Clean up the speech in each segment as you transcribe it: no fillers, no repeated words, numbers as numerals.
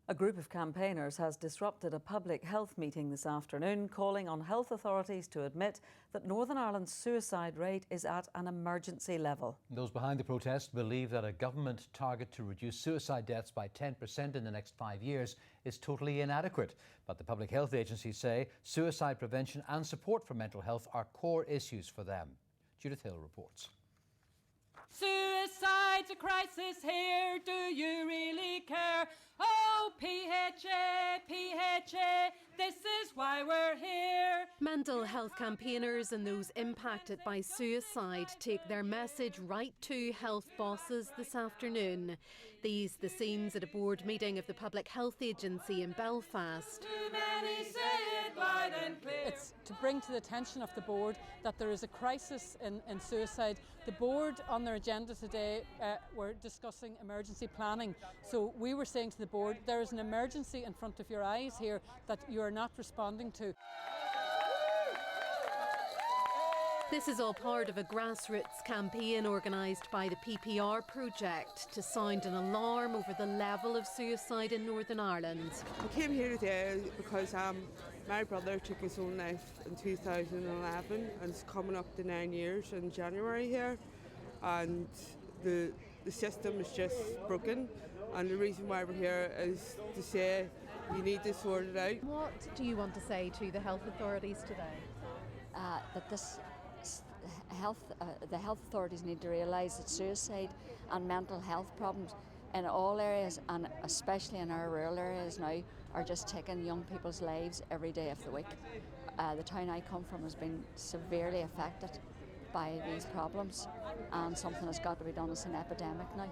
A group of campaigners has disrupted a public health meeting this afternoon, calling on health authorities to admit that Northern Ireland's suicide rate is at an emergency level. Those behind the protest believe that a government target to reduce suicide deaths by 10% in the next 5 years is totally inadequate. But the public health agencies say suicide prevention and support for mental health are core issues for them. Judith Hill reports. Suicide's a crisis here, do you really care? Oh, PHA, PHA, this is why we're here. Mental health campaigners and those impacted by suicide take their message right to health bosses this afternoon. These the scenes at a board meeting of the Public Health Agency in Belfast. Too many say it loud and clear. It's to bring to the attention of the board that there is a crisis in suicide. The board on their agenda today were discussing emergency planning. So we were saying to the board, there is an emergency in front of your eyes here that you are not responding to. This is all part of a grassroots campaign organised by the PPR project to sound an alarm over the level of suicide in Northern Ireland. I came here today because my brother took his own life in 2011 and it's coming up to 9 years in January here, and the system is just broken, and the reason why we're here is to say you need to sort it out. What do you want to say to the health authorities today? That the health authorities need to realise that suicide and mental health problems in all areas, and especially in our rural areas now, are just taking young people's lives every day of the week. The town I come from has been severely affected by these problems, and something has got to be done. It's an epidemic now.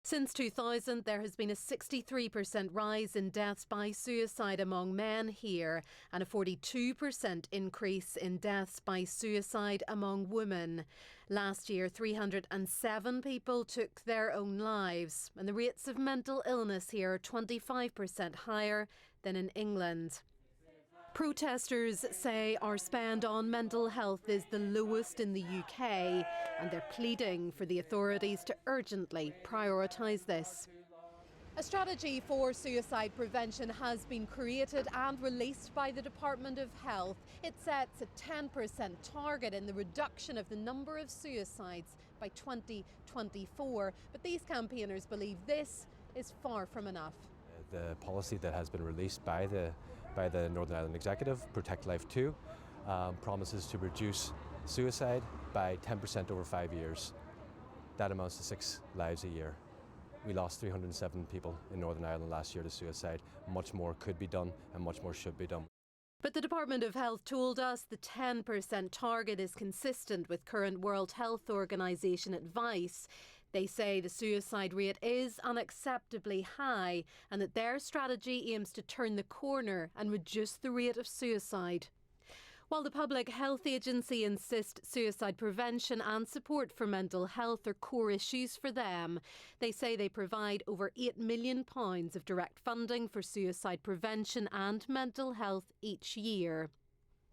Since 2000, there has been a 63% rise in deaths by suicide among men here, and a 42% increase in deaths by suicide among women. Last year, 307 people took their own lives, and the rates of mental illness here are 25% higher than in England. Protesters say our spend on mental health is the lowest in the UK, and they're pleading for the authorities to urgently prioritise this. A strategy for suicide prevention has been created and released by the Department of Health. It sets a 10% target in the reduction of the number of suicides by 2024. But these campaigners believe this is far from enough. The policy that has been released by the Northern Ireland Executive, Protect Life 2, promises to reduce suicide by 10% over 5 years. That amounts to 6 lives a year. We lost 307 people in Northern Ireland last year to suicide. Much more could be done and much more should be done. But the Department of Health told us the 10% target is consistent with current World Health Organization advice. They say the suicide rate is unacceptably high and that their strategy aims to turn the corner and reduce the rate of suicide. While the Public Health Agency insists suicide prevention and support for mental health are core issues for them, they say they provide over £8 million of direct funding for suicide prevention and mental health each year.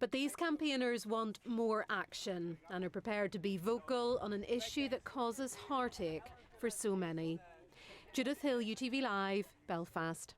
But these campaigners want more action and are prepared to be vocal on an issue that causes heartache for so many. Judith Hill, UTV Live, Belfast.